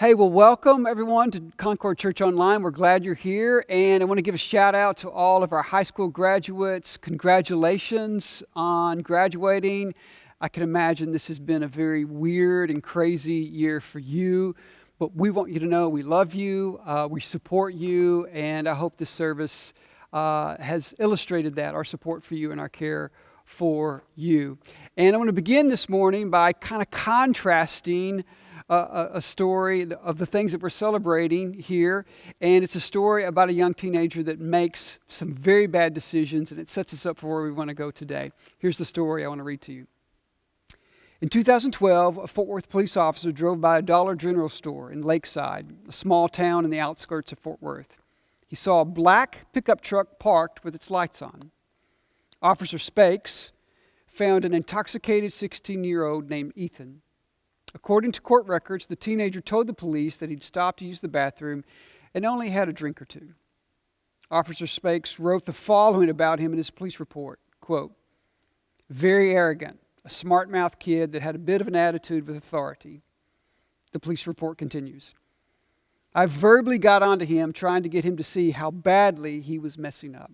Hey, well, welcome everyone to Concord Church Online. We're glad you're here, and I want to give a shout out to all of our high school graduates. Congratulations on graduating. I can imagine this has been a very weird and crazy year for you, but we want you to know we love you, we support you, and I hope this service has illustrated that, our support for you and our care for you. And I want to begin this morning by kind of contrasting a story of the things that we're celebrating here, and it's a story about a young teenager that makes some very bad decisions, and it sets us up for where we want to go today. Here's the story I want to read to you. In 2012, a Fort Worth police officer drove by a Dollar General store in Lakeside, a small town in the outskirts of Fort Worth. He saw a black pickup truck parked with its lights on. Officer Spakes found an intoxicated 16-year-old named Ethan. According to court records, the teenager told the police that he'd stopped to use the bathroom and only had a drink or two. Officer Spakes wrote the following about him in his police report, quote, "Very arrogant, a smart-mouthed kid that had a bit of an attitude with authority." The police report continues, "I verbally got onto him trying to get him to see how badly he was messing up."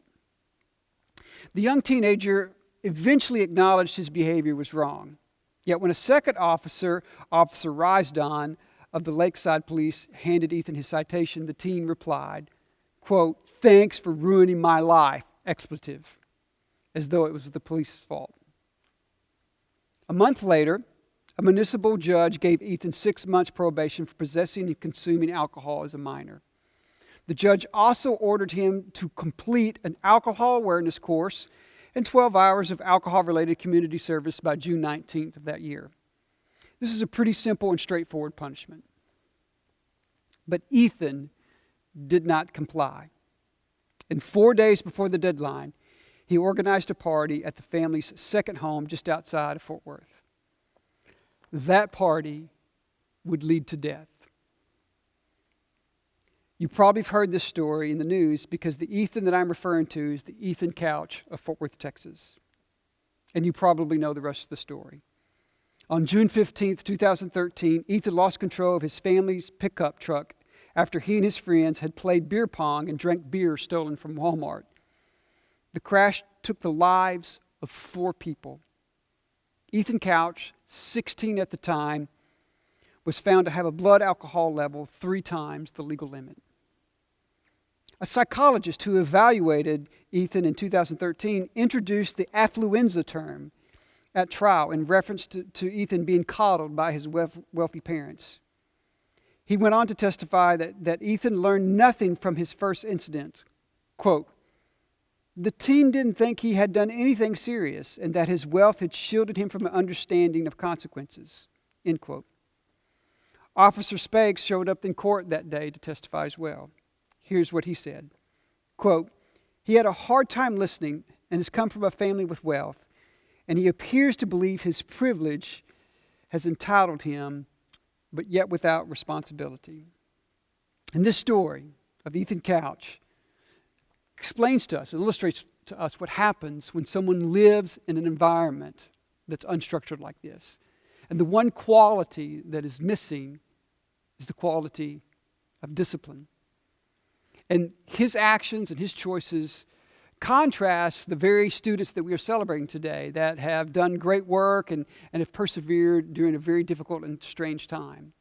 The young teenager eventually acknowledged his behavior was wrong. Yet when a second officer, Officer Risdon of the Lakeside Police, handed Ethan his citation, the teen replied, quote, "Thanks for ruining my life," expletive, as though it was the police's fault. A month later, a municipal judge gave Ethan 6 months probation for possessing and consuming alcohol as a minor. The judge also ordered him to complete an alcohol awareness course and 12 hours of alcohol-related community service by June 19th of that year. This is a pretty simple and straightforward punishment. But Ethan did not comply. And 4 days before the deadline, he organized a party at the family's second home just outside of Fort Worth. That party would lead to death. You probably have heard this story in the news because the Ethan that I'm referring to is the Ethan Couch of Fort Worth, Texas. And you probably know the rest of the story. On June 15th, 2013, Ethan lost control of his family's pickup truck after he and his friends had played beer pong and drank beer stolen from Walmart. The crash took the lives of 4 people. Ethan Couch, 16 at the time, was found to have a blood alcohol level 3 times the legal limit. A psychologist who evaluated Ethan in 2013 introduced the affluenza term at trial in reference to Ethan being coddled by his wealthy parents. He went on to testify that Ethan learned nothing from his first incident. Quote, "The teen didn't think he had done anything serious and that his wealth had shielded him from an understanding of consequences." End quote. Officer Spakes showed up in court that day to testify as well. Here's what he said, quote, "He had a hard time listening and has come from a family with wealth, and he appears to believe his privilege has entitled him, but yet without responsibility." And this story of Ethan Couch explains to us, it illustrates to us what happens when someone lives in an environment that's unstructured like this. And the one quality that is missing is the quality of discipline. And his actions and his choices contrast the very students that we are celebrating today that have done great work and have persevered during a very difficult and strange time.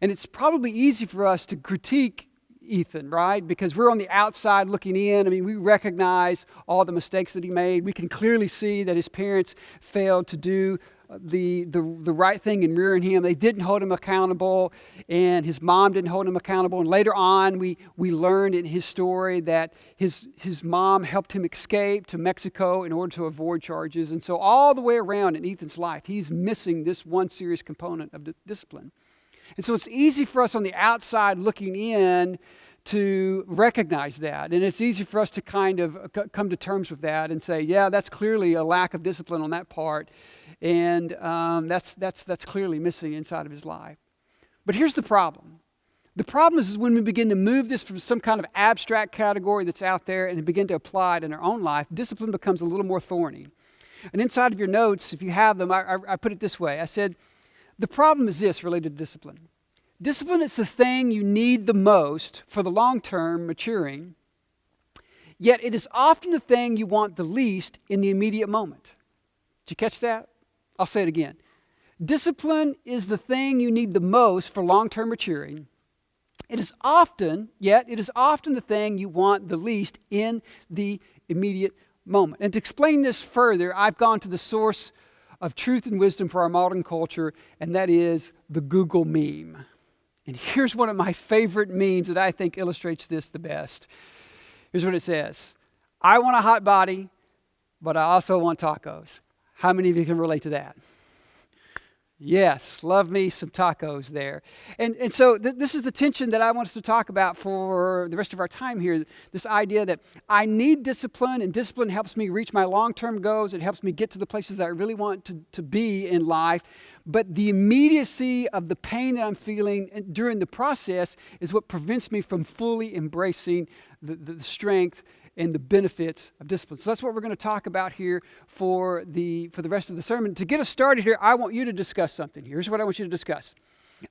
And it's probably easy for us to critique Ethan, right? Because we're on the outside looking in. I mean, we recognize all the mistakes that he made. We can clearly see that his parents failed to do the right thing in rearing him. They didn't hold him accountable, and his mom didn't hold him accountable. And later on, we learned in his story that his mom helped him escape to Mexico in order to avoid charges. And so all the way around in Ethan's life, he's missing this one serious component of discipline. And so it's easy for us on the outside looking in to recognize that. And it's easy for us to kind of come to terms with that and say, yeah, that's clearly a lack of discipline on that part. And that's clearly missing inside of his life. But here's the problem. The problem is when we begin to move this from some kind of abstract category that's out there and begin to apply it in our own life, discipline becomes a little more thorny. And inside of your notes, if you have them, I put it this way. I said, the problem is this related to discipline. Discipline is the thing you need the most for the long-term maturing, yet it is often the thing you want the least in the immediate moment. Did you catch that? I'll say it again. Discipline is the thing you need the most for long-term maturing. It is often the thing you want the least in the immediate moment. And to explain this further, I've gone to the source of truth and wisdom for our modern culture, and that is the Google meme. And here's one of my favorite memes that I think illustrates this the best. Here's what it says. I want a hot body, but I also want tacos. How many of you can relate to that? Yes, love me some tacos there. And so this is the tension that I want us to talk about for the rest of our time here. This idea that I need discipline, and discipline helps me reach my long-term goals. It helps me get to the places that I really want to be in life. But the immediacy of the pain that I'm feeling during the process is what prevents me from fully embracing the strength and the benefits of discipline. So that's what we're going to talk about here for the rest of the sermon. To get us started here, I want you to discuss something. Here's what I want you to discuss.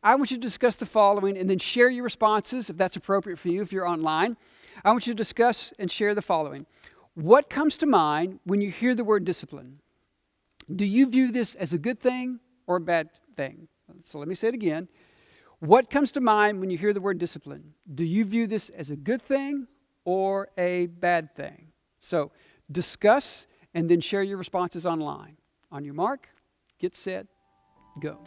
I want you to discuss the following and then share your responses if that's appropriate for you if you're online. I want you to discuss and share the following. What comes to mind when you hear the word discipline? Do you view this as a good thing or a bad thing? So let me say it again. What comes to mind when you hear the word discipline? Do you view this as a good thing or a bad thing? So discuss and then share your responses online. On your mark, get set, go.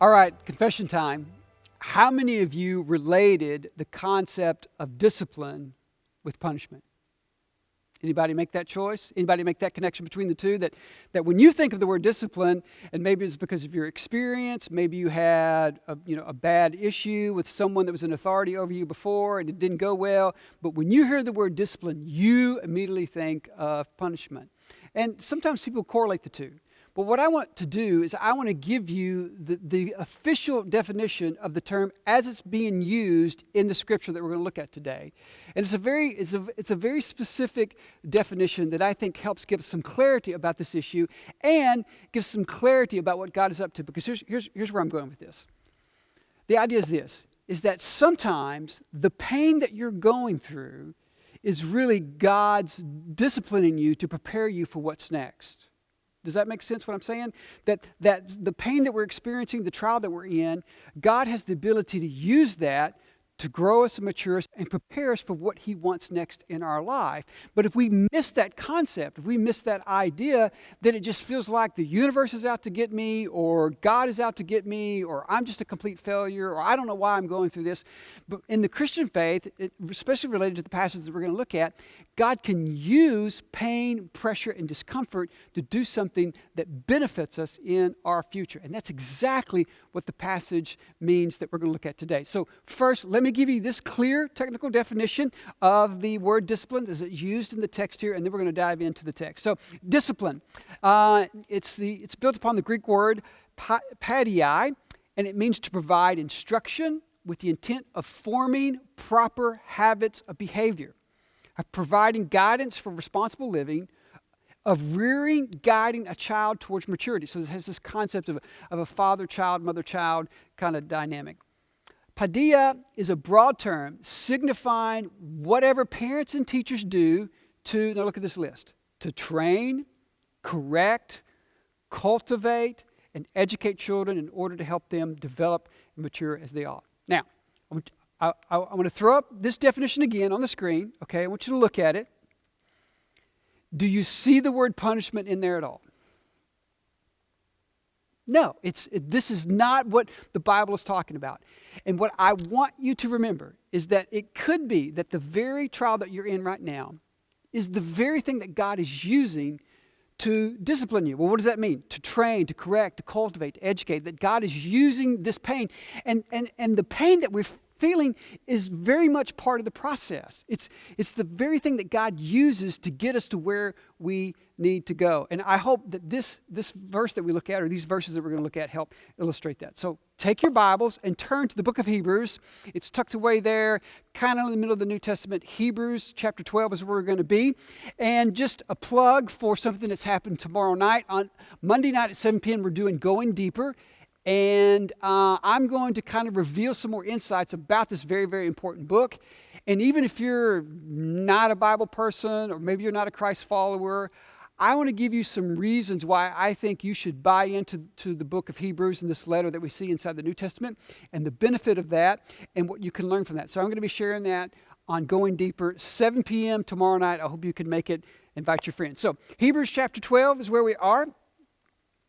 All right, confession time. How many of you related the concept of discipline with punishment? Anybody make that choice? Anybody make that connection between the two? That when you think of the word discipline, and maybe it's because of your experience, maybe you had a bad issue with someone that was an authority over you before and it didn't go well, but when you hear the word discipline, you immediately think of punishment. And sometimes people correlate the two. But what I want to do is I want to give you the official definition of the term as it's being used in the scripture that we're going to look at today. And it's a very specific definition that I think helps give some clarity about this issue and gives some clarity about what God is up to. Because here's where I'm going with this. The idea is this, is that sometimes the pain that you're going through is really God's disciplining you to prepare you for what's next. Does that make sense what I'm saying? That the pain that we're experiencing, the trial that we're in, God has the ability to use that to grow us and mature us and prepare us for what He wants next in our life. But if we miss that concept, if we miss that idea, then it just feels like the universe is out to get me, or God is out to get me, or I'm just a complete failure, or I don't know why I'm going through this. But in the Christian faith, especially related to the passages that we're going to look at, God can use pain, pressure, and discomfort to do something that benefits us in our future. And that's exactly what the passage means that we're going to look at today. So first, let me me give you this clear technical definition of the word discipline as it's used in the text here, and then we're going to dive into the text. So, discipline, it's built upon the Greek word paideia, and it means to provide instruction with the intent of forming proper habits of behavior, of providing guidance for responsible living, of rearing, guiding a child towards maturity. So it has this concept of a father-child, mother-child kind of dynamic. Paideia is a broad term signifying whatever parents and teachers do to, now look at this list, to train, correct, cultivate, and educate children in order to help them develop and mature as they ought. Now, I want to throw up this definition again on the screen, okay? I want you to look at it. Do you see the word punishment in there at all? No, this is not what the Bible is talking about. And what I want you to remember is that it could be that the very trial that you're in right now is the very thing that God is using to discipline you. Well, what does that mean? To train, to correct, to cultivate, to educate. That God is using this pain. And the pain that we're feeling is very much part of the process. It's the very thing that God uses to get us to where we need to go. And I hope that this verse that we look at, or these verses that we're going to look at, help illustrate that. So take your Bibles and turn to the book of Hebrews. It's tucked away there, kind of in the middle of the New Testament. Hebrews chapter 12 is where we're going to be. And just a plug for something that's happened tomorrow night. On Monday night at 7 p.m., we're doing Going Deeper. And I'm going to kind of reveal some more insights about this very, very important book. And even if you're not a Bible person, or maybe you're not a Christ follower, I want to give you some reasons why I think you should buy into the book of Hebrews and this letter that we see inside the New Testament, and the benefit of that, and what you can learn from that. So I'm going to be sharing that on Going Deeper, 7 p.m. tomorrow night. I hope you can make it. Invite your friends. So Hebrews chapter 12 is where we are.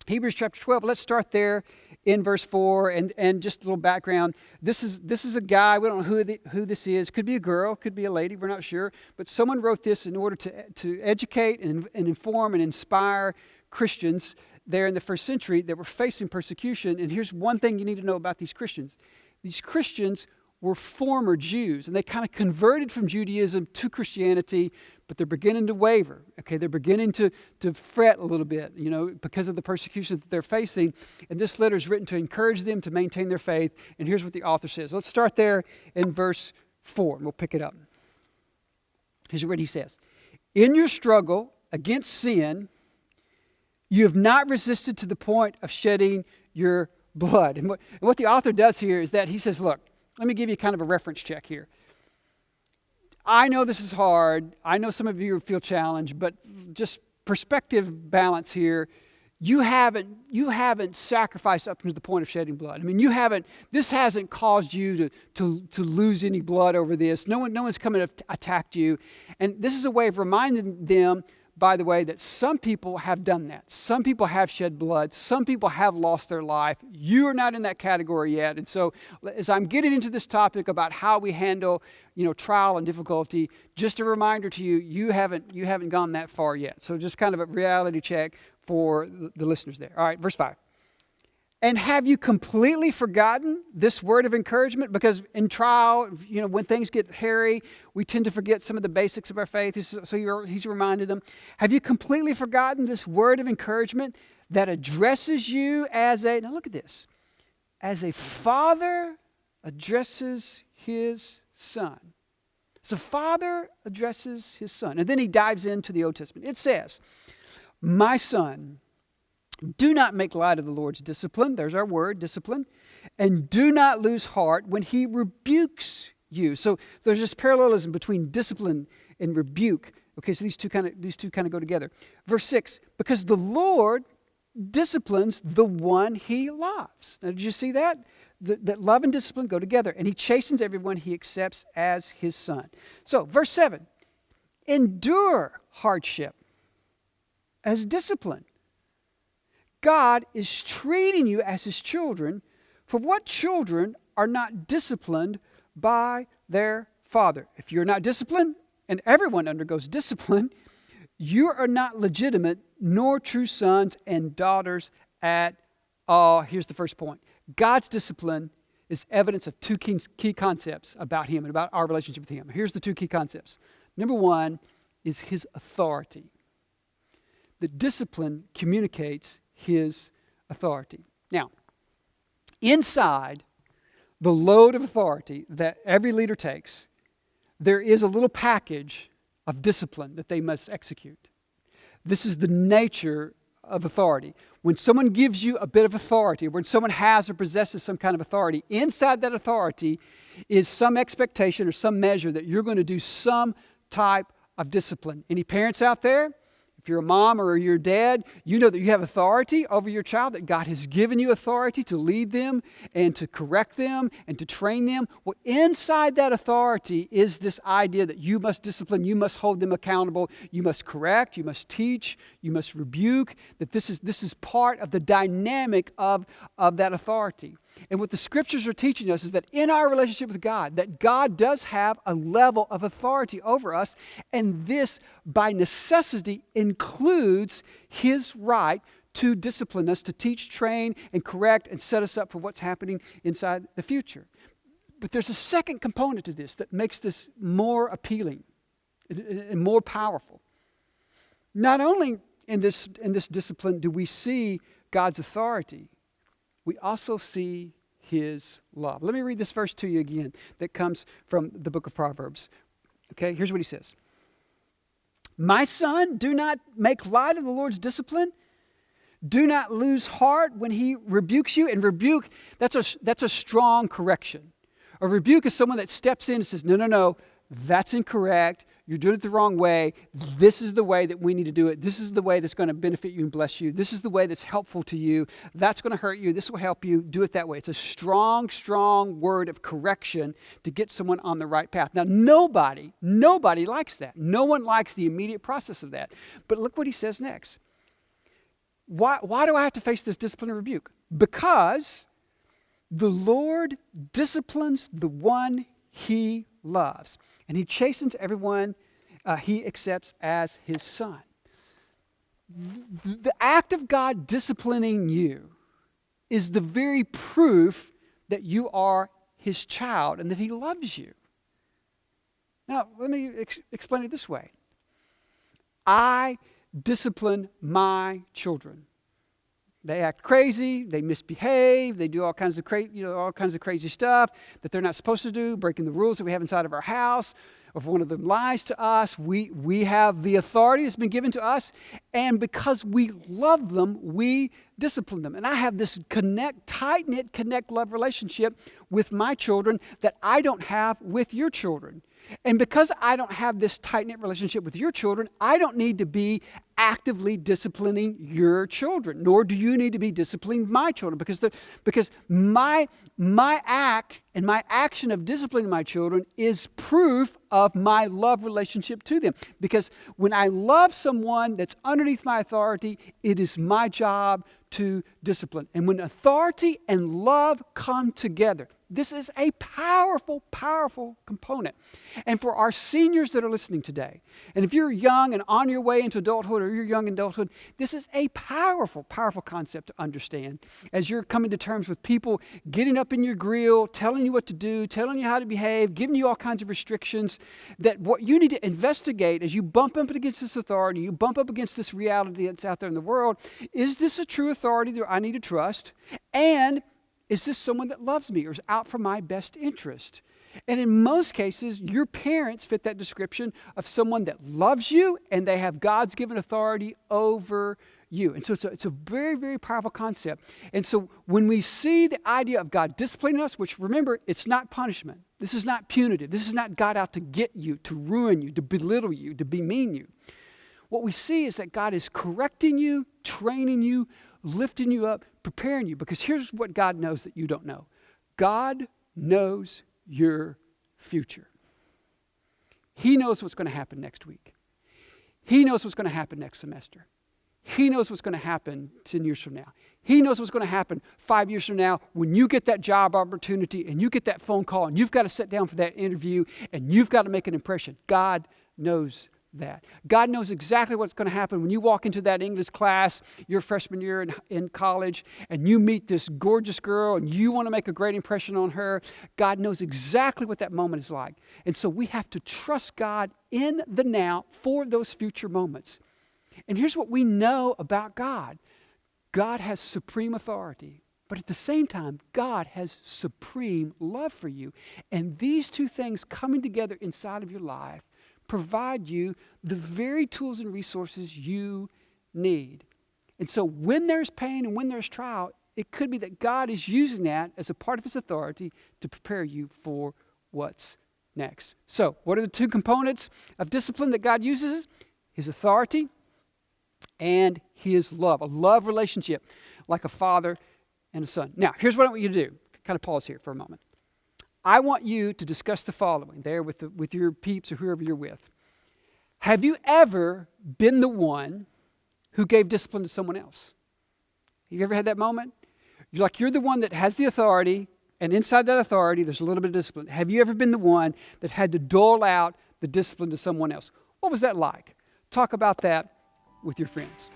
Hebrews chapter 12, let's start there in verse 4, and just a little background. This is a guy, we don't know who this is. Could be a girl, could be a lady, we're not sure. But someone wrote this in order to educate and inform and inspire Christians there in the first century that were facing persecution. And here's one thing you need to know about these Christians. These Christians were former Jews, and they kind of converted from Judaism to Christianity, but they're beginning to waver. Okay, they're beginning to fret a little bit, because of the persecution that they're facing. And this letter is written to encourage them to maintain their faith. And here's what the author says. Let's start there in verse 4, and we'll pick it up. Here's what he says. In your struggle against sin, you have not resisted to the point of shedding your blood. And what the author does here is that he says, look, let me give you kind of a reference check here. I know this is hard. I know some of you feel challenged, but just perspective balance here. You haven't sacrificed up to the point of shedding blood. I mean, this hasn't caused you to lose any blood over this. No one's come and attacked you. And this is a way of reminding them, by the way, that some people have done that. Some people have shed blood. Some people have lost their life. You are not in that category yet. And so as I'm getting into this topic about how we handle, trial and difficulty, just a reminder to you, you haven't gone that far yet. So just kind of a reality check for the listeners there. All right, verse 5. And have you completely forgotten this word of encouragement? Because in trial, when things get hairy, we tend to forget some of the basics of our faith. So he's reminded them. Have you completely forgotten this word of encouragement that addresses you now look at this, as a father addresses his son. So father addresses his son. And then he dives into the Old Testament. It says, my son, do not make light of the Lord's discipline. There's our word, discipline. And do not lose heart when he rebukes you. So there's this parallelism between discipline and rebuke. Okay, so these two kind of go together. Verse 6, because the Lord disciplines the one he loves. Now, did you see that? That love and discipline go together. And he chastens everyone he accepts as his son. So, verse 7, endure hardship as discipline. God is treating you as his children, for what children are not disciplined by their father? If you're not disciplined, and everyone undergoes discipline, you are not legitimate nor true sons and daughters at all. Here's the first point. God's discipline is evidence of two key concepts about him and about our relationship with him. Here's the two key concepts. Number one is his authority. The discipline communicates his authority. Now, inside the load of authority that every leader takes, there is a little package of discipline that they must execute. This is the nature of authority. When someone gives you a bit of authority, when someone has or possesses some kind of authority, inside that authority is some expectation or some measure that you're going to do some type of discipline. Any parents out there? If you're a mom or you're a dad, you know that you have authority over your child, that God has given you authority to lead them and to correct them and to train them. Well, inside that authority is this idea that you must discipline, you must hold them accountable, you must correct, you must teach, you must rebuke, that this is part of the dynamic of that authority. And what the scriptures are teaching us is that in our relationship with God, that God does have a level of authority over us, and this, by necessity, includes his right to discipline us, to teach, train, and correct, and set us up for what's happening inside the future. But there's a second component to this that makes this more appealing and more powerful. Not only in this discipline do we see God's authority, we also see his love. Let me read this verse to you again that comes from the book of Proverbs. Okay, here's what he says. My son, do not make light of the Lord's discipline. Do not lose heart when he rebukes you. And rebuke, that's a strong correction. A rebuke is someone that steps in and says, no, that's incorrect. You're doing it the wrong way. This is the way that we need to do it. This is the way that's going to benefit you and bless you. This is the way that's helpful to you. That's going to hurt you. This will help you. Do it that way. It's a strong, strong word of correction to get someone on the right path. Now, nobody likes that. No one likes the immediate process of that. But look what he says next. Why do I have to face this discipline and rebuke? Because the Lord disciplines the one he loves, and he chastens everyone he accepts as his son. The act of God disciplining you is the very proof that you are his child and that he loves you. Now, let me explain it this way. I discipline my children. They act crazy, they misbehave, they do all kinds of crazy stuff that they're not supposed to do, breaking the rules that we have inside of our house. Or if one of them lies to us, we have the authority that's been given to us, and because we love them, we discipline them. And I have this tight-knit love relationship with my children that I don't have with your children. And because I don't have this tight-knit relationship with your children, I don't need to be actively disciplining your children, nor do you need to be disciplining my children, because my act and my action of disciplining my children is proof of my love relationship to them. Because when I love someone that's underneath my authority, it is my job to discipline. And when authority and love come together, this is a powerful, powerful component. And for our seniors that are listening today, and if you're young and on your way into adulthood or you're young in adulthood, this is a powerful, powerful concept to understand as you're coming to terms with people getting up in your grill, telling you what to do, telling you how to behave, giving you all kinds of restrictions, that what you need to investigate as you bump up against this authority, you bump up against this reality that's out there in the world, is this a true authority that I need to trust? And is this someone that loves me or is out for my best interest? And in most cases, your parents fit that description of someone that loves you and they have God's given authority over you. And so it's a very, very powerful concept. And so when we see the idea of God disciplining us, which remember, it's not punishment. This is not punitive. This is not God out to get you, to ruin you, to belittle you, to bemean you. What we see is that God is correcting you, training you, lifting you up, preparing you. Because here's what God knows that you don't know. God knows your future. He knows what's going to happen next week. He knows what's going to happen next semester. He knows what's going to happen 10 years from now. He knows what's going to happen 5 years from now when you get that job opportunity and you get that phone call and you've got to sit down for that interview and you've got to make an impression. God knows that. God knows exactly what's going to happen when you walk into that English class your freshman year in college and you meet this gorgeous girl and you want to make a great impression on her. God knows exactly what that moment is like. And so we have to trust God in the now for those future moments. And here's what we know about God. God has supreme authority. But at the same time, God has supreme love for you. And these two things coming together inside of your life provide you the very tools and resources you need. And so when there's pain and when there's trial, it could be that God is using that as a part of his authority to prepare you for what's next. So what are the two components of discipline that God uses? His authority and his love, a love relationship like a father and a son. Now, here's what I want you to do. Kind of pause here for a moment. I want you to discuss the following there with your peeps or whoever you're with. Have you ever been the one who gave discipline to someone else? Have you ever had that moment? You're the one that has the authority, and inside that authority, there's a little bit of discipline. Have you ever been the one that had to dole out the discipline to someone else? What was that like? Talk about that with your friends.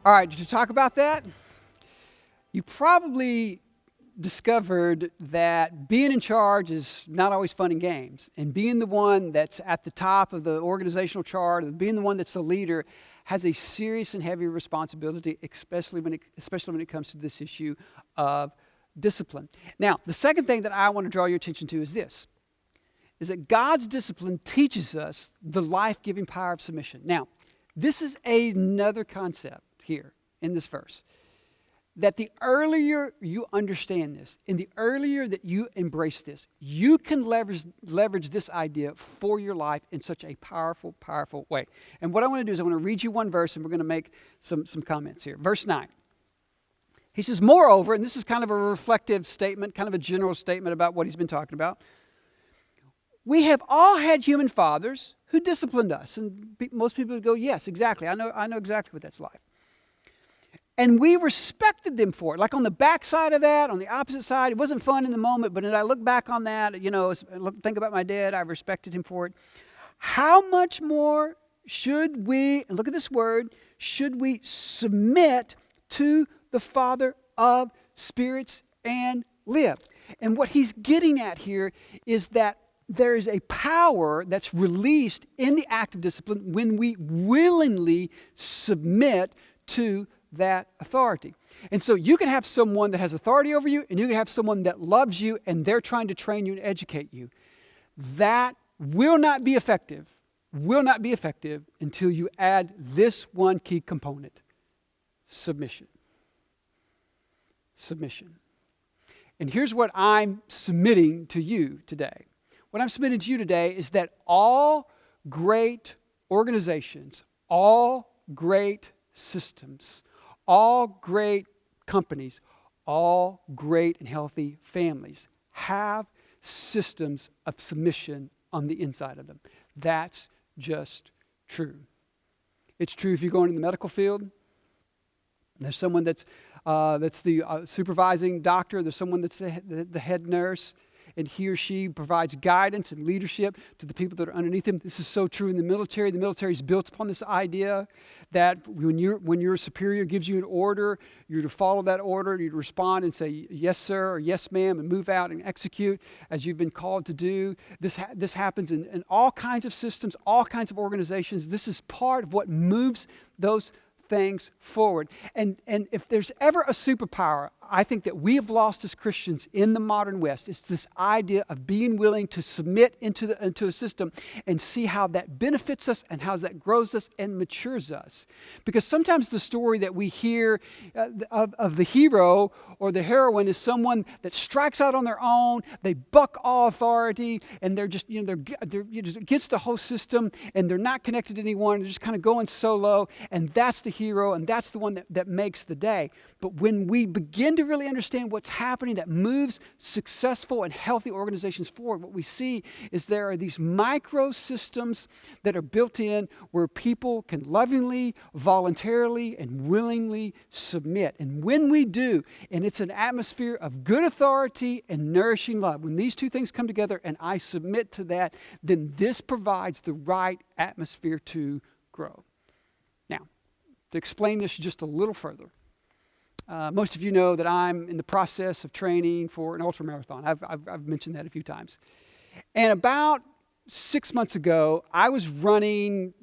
All right, did you talk about that? You probably discovered that being in charge is not always fun and games. And being the one that's at the top of the organizational chart, and being the one that's the leader, has a serious and heavy responsibility, especially when it comes to this issue of discipline. Now, the second thing that I want to draw your attention to is this, is that God's discipline teaches us the life-giving power of submission. Now, this is another concept here in this verse, that the earlier you understand this, and the earlier that you embrace this, you can leverage this idea for your life in such a powerful, powerful way. And what I want to do is I want to read you one verse, and we're going to make some comments here. Verse 9. He says, moreover, and this is kind of a reflective statement, kind of a general statement about what he's been talking about. We have all had human fathers who disciplined us. And most people would go, yes, exactly. I know exactly what that's like. And we respected them for it. Like on the back side of that, on the opposite side, it wasn't fun in the moment, but as I look back on that, think about my dad, I respected him for it. How much more should we, and look at this word, should we submit to the Father of spirits and live? And what he's getting at here is that there is a power that's released in the act of discipline when we willingly submit to that authority. And so you can have someone that has authority over you, and you can have someone that loves you, and they're trying to train you and educate you. That will not be effective until you add this one key component: submission. Submission. And here's what I'm submitting to you today. What I'm submitting to you today is that all great organizations, all great systems, all great companies, all great and healthy families have systems of submission on the inside of them. That's just true. It's true if you go into the medical field. There's someone that's the supervising doctor. There's someone that's the head nurse, and he or she provides guidance and leadership to the people that are underneath him. This is so true in the military. The military is built upon this idea that when your superior gives you an order, you're to follow that order. You're to respond and say yes, sir, or yes, ma'am, and move out and execute as you've been called to do. This happens in all kinds of systems, all kinds of organizations. This is part of what moves those things forward. And if there's ever a superpower, I think that we have lost as Christians in the modern West, it's this idea of being willing to submit into a system and see how that benefits us and how that grows us and matures us. Because sometimes the story that we hear of the hero or the heroine is someone that strikes out on their own, they buck all authority, and they're just, they're just against the whole system, and they're not connected to anyone, they're just kind of going solo, and that's the hero, and that's the one that makes the day. But when we begin to really understand what's happening that moves successful and healthy organizations forward, what we see is there are these micro systems that are built in where people can lovingly, voluntarily, and willingly submit. And when we do, and it's an atmosphere of good authority and nourishing love, when these two things come together and I submit to that, then this provides the right atmosphere to grow. Now, to explain this just a little further, most of you know that I'm in the process of training for an ultramarathon. I've mentioned that a few times. And about 6 months ago, I was running,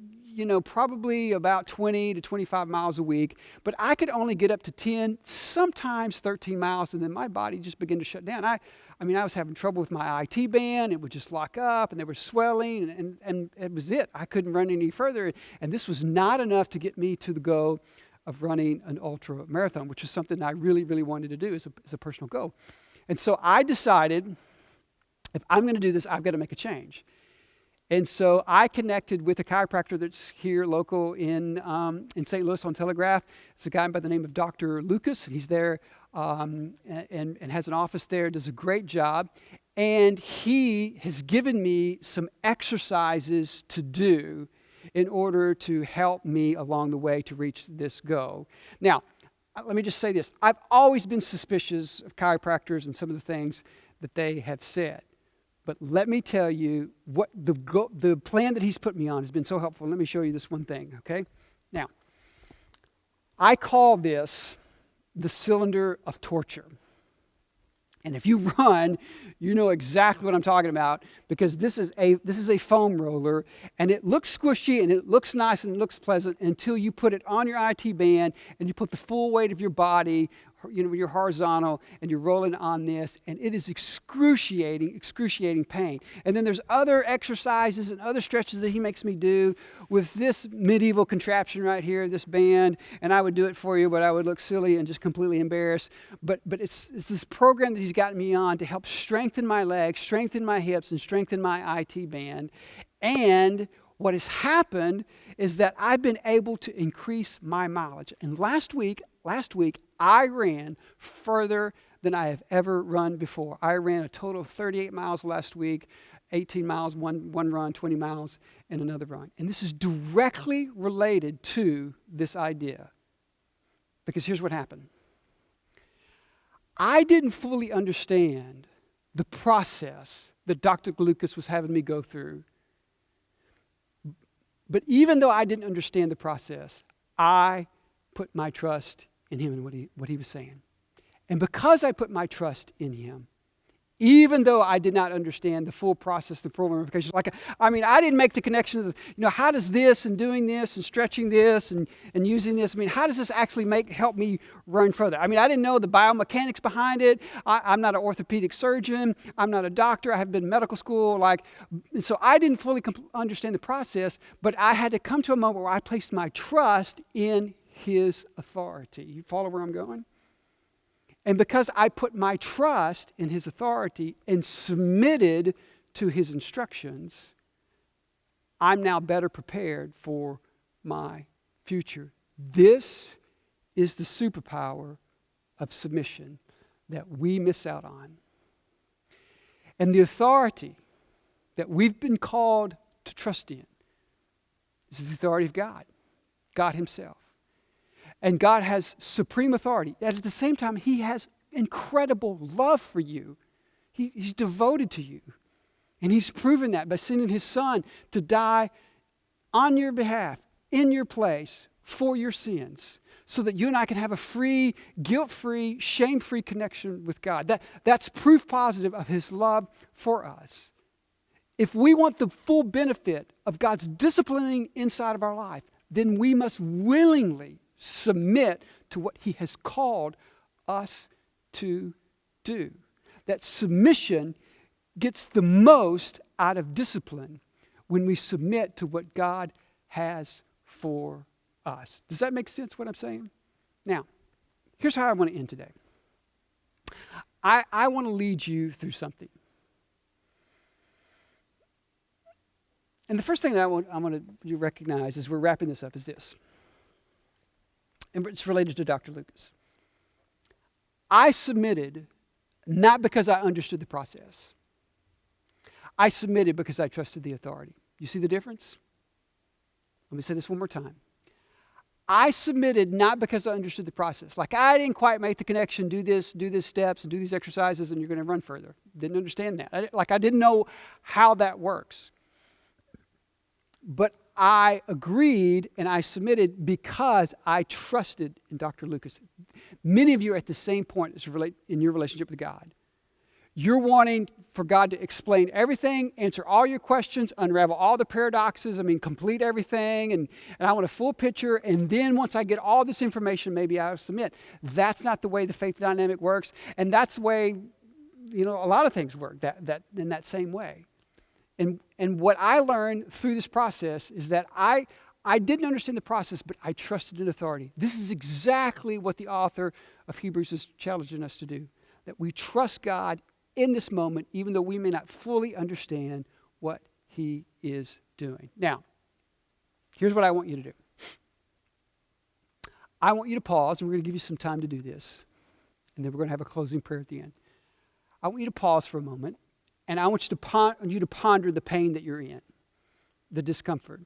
probably about 20 to 25 miles a week, but I could only get up to 10, sometimes 13 miles, and then my body just began to shut down. I was having trouble with my IT band. It would just lock up, and there was swelling, and it was it. I couldn't run any further, and this was not enough to get me to the goal of running an ultra marathon, which is something I really, really wanted to do as a personal goal. And so I decided, if I'm going to do this, I've got to make a change. And so I connected with a chiropractor that's here local in St. Louis on Telegraph. It's a guy by the name of Dr. Lucas. He's there and has an office there, does a great job. And he has given me some exercises to do in order to help me along the way to reach this goal. Now, let me just say this. I've always been suspicious of chiropractors and some of the things that they have said. But let me tell you what the plan that he's put me on has been so helpful. Let me show you this one thing, okay? Now, I call this the cylinder of torture. And if you run, you know exactly what I'm talking about, because this is a foam roller, and it looks squishy and it looks nice and it looks pleasant until you put it on your IT band and you put the full weight of your body, you're horizontal and you're rolling on this, and it is excruciating pain. And then there's other exercises and other stretches that he makes me do with this medieval contraption right here, this band, and I would do it for you, but I would look silly and just completely embarrassed. But it's this program that he's gotten me on to help strengthen my legs, strengthen my hips, and strengthen my IT band. And what has happened is that I've been able to increase my mileage. And last week, I ran further than I have ever run before. I ran a total of 38 miles last week, 18 miles, one run, 20 miles, and another run. And this is directly related to this idea. Because here's what happened. I didn't fully understand the process that Dr. Lucas was having me go through. But even though I didn't understand the process, I put my trust in him and what he was saying. And because I put my trust in him, even though I did not understand the full process, the full ramifications, I didn't make the connection of, how does this and doing this and stretching this and using this, how does this actually help me run further? I didn't know the biomechanics behind it. I'm not an orthopedic surgeon. I'm not a doctor. I haven't been in medical school. And so I didn't fully understand the process, but I had to come to a moment where I placed my trust in his authority. You follow where I'm going? And because I put my trust in his authority and submitted to his instructions, I'm now better prepared for my future. This is the superpower of submission that we miss out on. And the authority that we've been called to trust in is the authority of God, God himself. And God has supreme authority. And at the same time, he has incredible love for you. He's devoted to you. And he's proven that by sending his son to die on your behalf, in your place, for your sins, so that you and I can have a free, guilt-free, shame-free connection with God. That's proof positive of his love for us. If we want the full benefit of God's disciplining inside of our life, then we must willingly submit to what he has called us to do. That submission gets the most out of discipline when we submit to what God has for us. Does that make sense, what I'm saying? Now, here's how I want to end today. I want to lead you through something. And the first thing that I want you to recognize as we're wrapping this up is this. And it's related to Dr. Lucas. I submitted not because I understood the process. I submitted because I trusted the authority. You see the difference? Let me say this one more time. I submitted not because I understood the process. Like I didn't quite make the connection, do these steps, and do these exercises, and you're going to run further. Didn't understand that. I didn't know how that works. But I agreed and I submitted because I trusted in Dr. Lucas. Many of you are at the same point as in your relationship with God. You're wanting for God to explain everything, answer all your questions, unravel all the paradoxes, complete everything, and I want a full picture, and then once I get all this information, maybe I'll submit. That's not the way the faith dynamic works, and that's the way, a lot of things work, that in that same way. And what I learned through this process is that I didn't understand the process, but I trusted in authority. This is exactly what the author of Hebrews is challenging us to do, that we trust God in this moment, even though we may not fully understand what he is doing. Now, here's what I want you to do. I want you to pause, and we're going to give you some time to do this, and then we're going to have a closing prayer at the end. I want you to pause for a moment, and I want you to ponder the pain that you're in, the discomfort.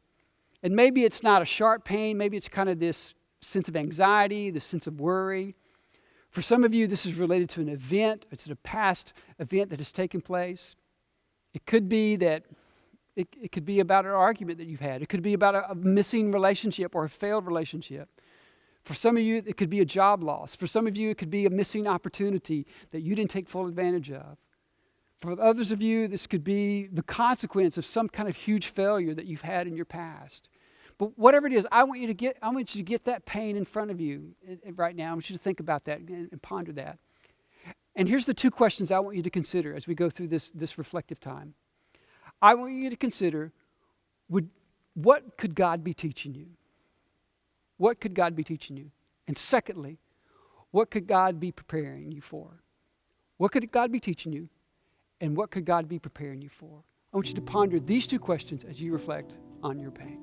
And maybe it's not a sharp pain. Maybe it's kind of this sense of anxiety, this sense of worry. For some of you, this is related to an event. It's a past event that has taken place. It could be that it could be about an argument that you've had. It could be about a missing relationship or a failed relationship. For some of you, it could be a job loss. For some of you, it could be a missing opportunity that you didn't take full advantage of. For others of you, this could be the consequence of some kind of huge failure that you've had in your past. But whatever it is, I want you to get that pain in front of you right now. I want you to think about that and ponder that. And here's the two questions I want you to consider as we go through this reflective time. I want you to consider, what could God be teaching you? What could God be teaching you? And secondly, what could God be preparing you for? What could God be teaching you? And what could God be preparing you for? I want you to ponder these two questions as you reflect on your pain.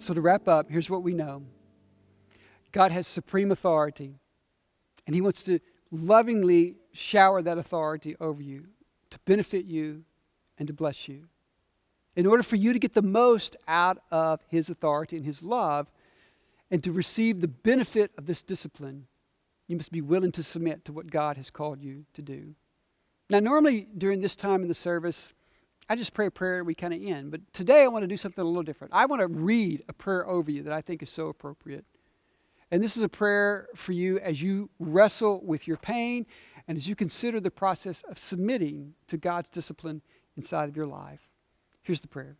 So to wrap up, here's what we know. God has supreme authority, and He wants to lovingly shower that authority over you to benefit you and to bless you. In order for you to get the most out of His authority and His love, and to receive the benefit of this discipline, you must be willing to submit to what God has called you to do. Now, normally during this time in the service, I just pray a prayer and we kind of end. But today I want to do something a little different. I want to read a prayer over you that I think is so appropriate. And this is a prayer for you as you wrestle with your pain and as you consider the process of submitting to God's discipline inside of your life. Here's the prayer.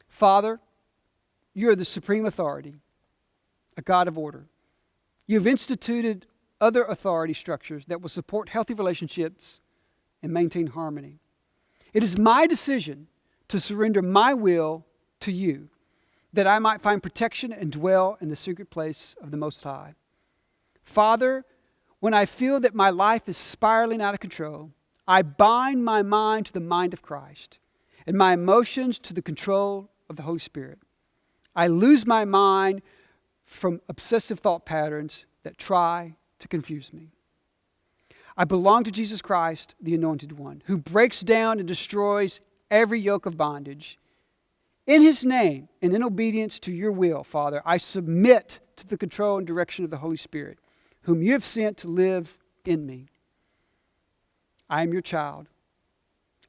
Father, you are the supreme authority, a God of order. You have instituted other authority structures that will support healthy relationships and maintain harmony. It is my decision to surrender my will to you, that I might find protection and dwell in the secret place of the Most High. Father, when I feel that my life is spiraling out of control, I bind my mind to the mind of Christ and my emotions to the control of the Holy Spirit. I lose my mind from obsessive thought patterns that try to confuse me. I belong to Jesus Christ, the Anointed One, who breaks down and destroys every yoke of bondage. In His name and in obedience to your will, Father, I submit to the control and direction of the Holy Spirit, whom you have sent to live in me. I am your child.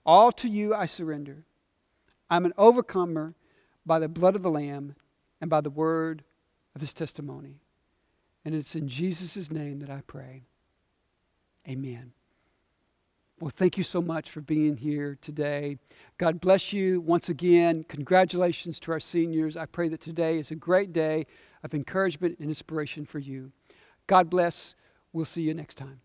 All to you I surrender. I'm an overcomer by the blood of the Lamb and by the word of His testimony. And it's in Jesus' name that I pray. Amen. Well, thank you so much for being here today. God bless you once again. Congratulations to our seniors. I pray that today is a great day of encouragement and inspiration for you. God bless. We'll see you next time.